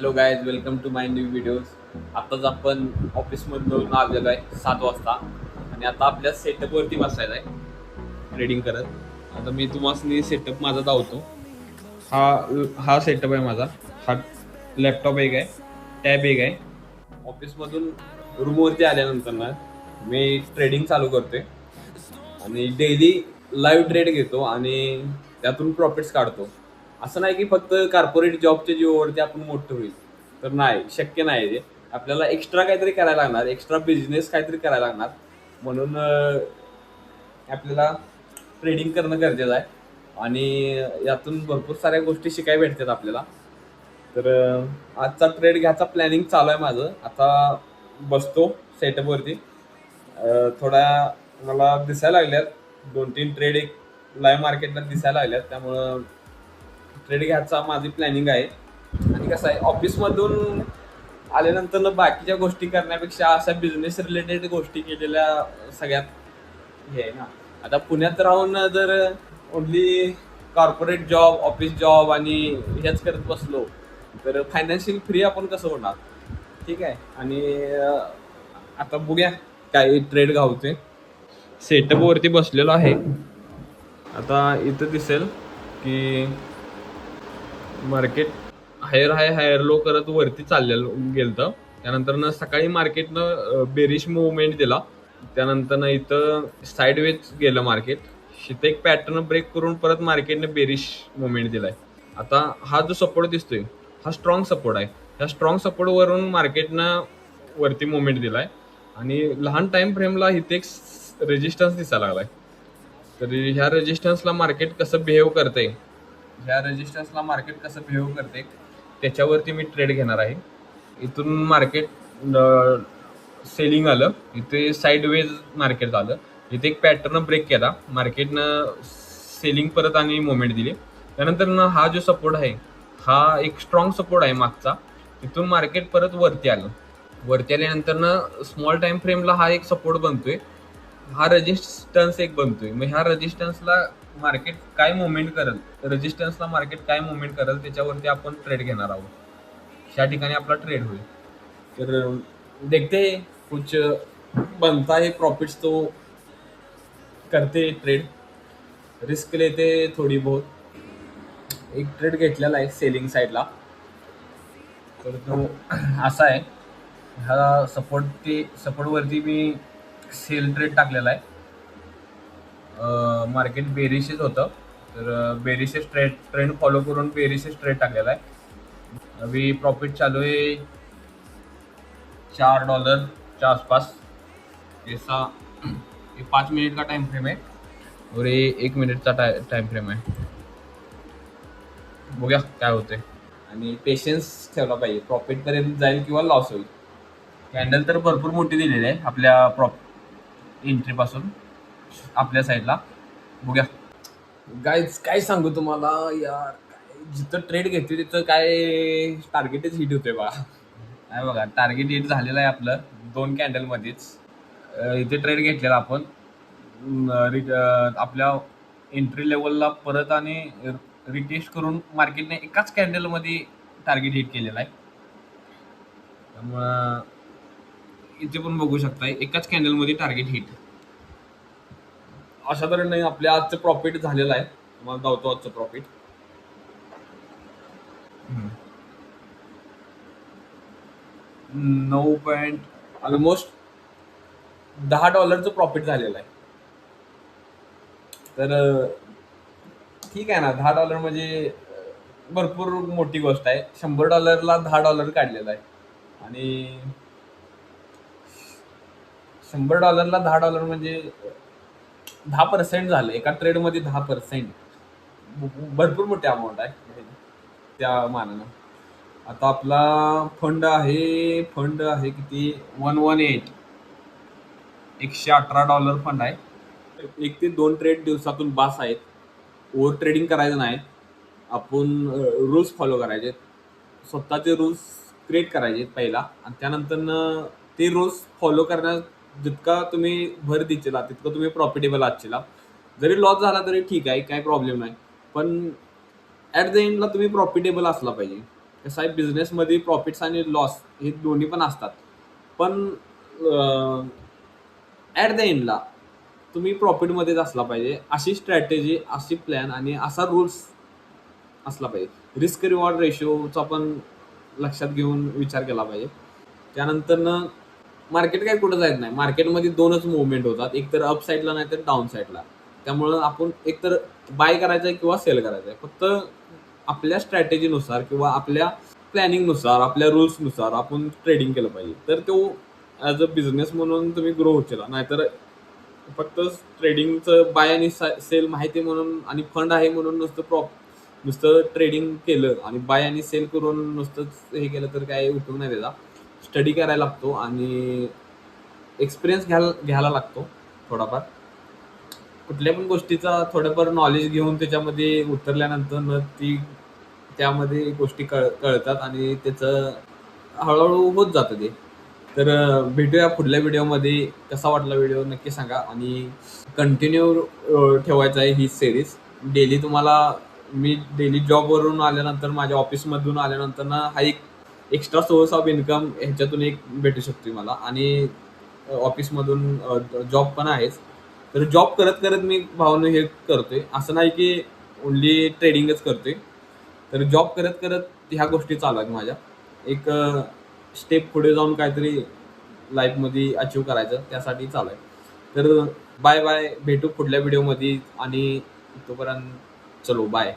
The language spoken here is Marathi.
Hello guys, welcome to my new videos. आताच आपण ऑफिसमधून आलेलो आहे 7 वाजता आणि आता आपल्या सेटअपवरती बसायचं आहे ट्रेडिंग करत. आता मी तुम्हाला सेटअप माझा दावतो. हा हा सेटअप आहे माझा. हा लॅपटॉप एक आहे, टॅब एक आहे. ऑफिसमधून रूमवरती आल्यानंतर ना मी ट्रेडिंग चालू करतोय आणि डेली लाईव्ह ट्रेड घेतो आणि त्यातून प्रॉफिट्स काढतो. असं नाही की फक्त कॉर्पोरेट जॉबच्या जीवावरती आपण मोठं होईल, तर नाही, शक्य नाही ते. आपल्याला एक्स्ट्रा काहीतरी करायला लागणार, एक्स्ट्रा बिझनेस काहीतरी करायला लागणार. म्हणून आपल्याला ट्रेडिंग करणं गरजेचं आहे आणि यातून भरपूर साऱ्या गोष्टी शिकायला भेटतात आपल्याला. तर आजचा ट्रेड घ्यायचा प्लॅनिंग चालू आहे माझं. आता बसतो सेटअपवरती. थोड्या मला दिसायला लागल्यात 2-3 ट्रेड एक लाईव्ह मार्केटला दिसायला लागल्यात, त्यामुळं ट्रेड घ्यायचा माझी प्लॅनिंग आहे. आणि कसं आहे, ऑफिसमधून आल्यानंतर बाकीच्या गोष्टी करण्यापेक्षा अशा बिझनेस रिलेटेड गोष्टी केलेल्या सगळ्यात हे आहे ना. आता पुण्यात राहून जर only corporate job, office job आणि हेच करत बसलो तर फायनान्शियल फ्री आपण कसं होणार. ठीक आहे. आणि आता बघूया काय ट्रेड घावते. सेटअपवरती बसलेलो आहे. आता इथं दिसेल की मार्केट हायर लो करत वरती चाललेलं गेलं. त्यानंतर सकाळी मार्केटनं बेरिश मुवमेंट दिला. त्यानंतर इथं साईडवेज गेलं मार्केट. इथं एक पॅटर्न ब्रेक करून परत मार्केटनं बेरिश मुवमेंट दिलाय. आता हा जो सपोर्ट दिसतोय हा स्ट्रॉंग सपोर्ट आहे. ह्या स्ट्रॉंग सपोर्टवरून मार्केटनं वरती मुवमेंट दिलाय आणि लहान टाइम फ्रेमला इथे एक रेजिस्टन्स दिसायला लागलाय. तर ह्या रेजिस्टन्सला मार्केट कसं बिहेव करतंय, त्याच्यावरती मी ट्रेड घेणार आहे. इथून मार्केट सेलिंग आलं, इथे साईडवेज मार्केट झालं. इथे एक पॅटर्न ब्रेक केला, मार्केटनं सेलिंग परत आणि मुवमेंट दिली. त्यानंतर हा जो सपोर्ट आहे हा एक स्ट्रॉंग सपोर्ट आहे मागचा. तिथून मार्केट परत वरती आलं. वरती आल्यानंतर स्मॉल टाइम फ्रेमला हा एक सपोर्ट बनतोय, हा रेजिस्टन्स एक बनतोय. मग ह्या रेजिस्टन्सला मार्केट काय मुवमेंट करेल, त्याच्यावरती आपण ट्रेड घेणार आहोत. ह्या ठिकाणी आपला ट्रेड होईल. तर देखते हैं कुछ बनता है प्रॉफिट्स तो करते ट्रेड, रिस्क लेते थोडी बहुत. एक ट्रेड घेतलेला आहे सेलिंग साईडला, तर तो असा आहे. ह्या सपोर्टवरती मी सेल ट्रेड टाकलेला आहे. मार्केट बेरिशच होतं, तर बेरिशच ट्रेंड फॉलो करून बेरिशच ट्रेड टाकलेला आहे. अभी प्रॉफिट चालू आहे $4 आसपास. ऐसा ये 5 मिनट का टाइम फ्रेम है और ये 1 मिनिटचा टाइम फ्रेम आहे. बघूया काय होते. आणि पेशन्स ठेवला पाहिजे, प्रॉफिट पर्यंत जाईल किंवा लॉस होईल. कॅन्डल तर भरपूर मोठी दिलेली आहे आपल्या एंट्री पासून आपल्या साईडला. बघूया गाईज, काय सांगू तुम्हाला यार. जिथं ट्रेड घेतोय तिथं काय टार्गेटच हिट होतोय बघा. नाही बघा, टार्गेट हिट झालेलं आहे आपलं 2 कॅन्डलमध्येच. इथे ट्रेड घेतलेला आपण आपल्या एंट्री लेवलला परत आणि रिटेस्ट करून मार्केटने एकाच कॅन्डलमध्ये टार्गेट हिट केलेला आहे. त्यामुळं इथे पण बघू शकताय एकाच कॅन्डलमध्ये टार्गेट हिट. अशा तऱ्हेने आपल्या आजचं प्रॉफिट झालेलं आहे. तुम्हाला दावतो आजचं प्रॉफिट. 9 ऑलमोस्ट $10 प्रॉफिट झालेलं आहे. तर ठीक आहे ना, $10 म्हणजे भरपूर मोठी गोष्ट आहे. $100ला $10 काढलेला आहे आणि $100ला $10 म्हणजे 10% झालं एका ट्रेडमध्ये. 10% भरपूर मोठी अमाऊंट आहे त्या मानानं. आता आपला फंड आहे किती, 118 $118 फंड आहे. 1 ते 2 ट्रेड दिवसातून बास आहेत. ओव्हर ट्रेडिंग करायचं नाही. आपण रूल्स फॉलो करायचे, स्वतःचे रूल्स क्रिएट करायचे पहिला, आणि त्यानंतर ते रूल्स फॉलो करण्यात जितका तुम्ही भर देशीला तितकं तुम्ही प्रॉफिटेबल आहात. जरी लॉस झाला तरी ठीक आहे, काही प्रॉब्लेम नाही, पण ॲट द एंडला तुम्ही प्रॉफिटेबल असला पाहिजे. कसं आहे, बिझनेसमध्ये प्रॉफिट्स आणि लॉस हे दोन्ही पण असतात. पण ॲट द एंडला तुम्ही प्रॉफिटमध्येच असला पाहिजे. अशी स्ट्रॅटेजी, अशी प्लॅन आणि असा रूल्स असला पाहिजे. रिस्क रिवॉर्ड रेशोचा पण लक्षात घेऊन विचार केला पाहिजे. त्यानंतरनं मार्केट काही कुठं जात नाही. मार्केटमध्ये 2च मूव्हमेंट होतात. एक तर अप साईडला नाही तर डाऊन साईडला. त्यामुळं आपण एकतर बाय करायचं आहे किंवा सेल करायचं आहे. फक्त आपल्या स्ट्रॅटेजीनुसार किंवा आपल्या प्लॅनिंगनुसार, आपल्या रूल्सनुसार आपण ट्रेडिंग केलं पाहिजे. तर तो ॲज अ बिझनेस म्हणून तुम्ही ग्रो होतील. नाहीतर फक्त ट्रेडिंगचं बाय आणि सेल माहिती म्हणून आणि फंड आहे म्हणून नुसतं ट्रेडिंग केलं आणि बाय आणि सेल करून नुसतंच हे केलं तर काही उपयोग नाही त्याचा. स्टडी करायला लागतो आणि एक्सपिरियन्स घ्यायला लागतो थोडाफार. कुठल्या पण गोष्टीचा थोडंफार नॉलेज घेऊन त्याच्यामध्ये उतरल्यानंतर त्यामध्ये गोष्टी कळतात आणि त्याचं हळूहळू होत जातं ते. तर भेटूया पुढल्या व्हिडिओमध्ये. कसा वाटला व्हिडिओ नक्की सांगा आणि कंटिन्यू ठेवायचं आहे ही सिरीज. मी डेली जॉबवरून आल्यानंतर, माझ्या ऑफिसमधून आल्यानंतर ना, हा एक एक्स्ट्रा सोर्स ऑफ इन्कम ह्याच्यातून एक भेटू शकतो मला. आणि ऑफिसमधून जॉब पण आहेच. तर जॉब करत करत मी भावना हे करतोय, असं नाही की ओन्ली ट्रेडिंगच करतोय. तर जॉब करत करत ह्या गोष्टी चालू आहेत माझ्या. एक स्टेप पुढे जाऊन काहीतरी लाईफमध्ये अचीव करायचं, त्यासाठी चालू आहे. तर बाय बाय, भेटू पुढल्या व्हिडिओमध्ये आणि तोपर्यंत चलो बाय.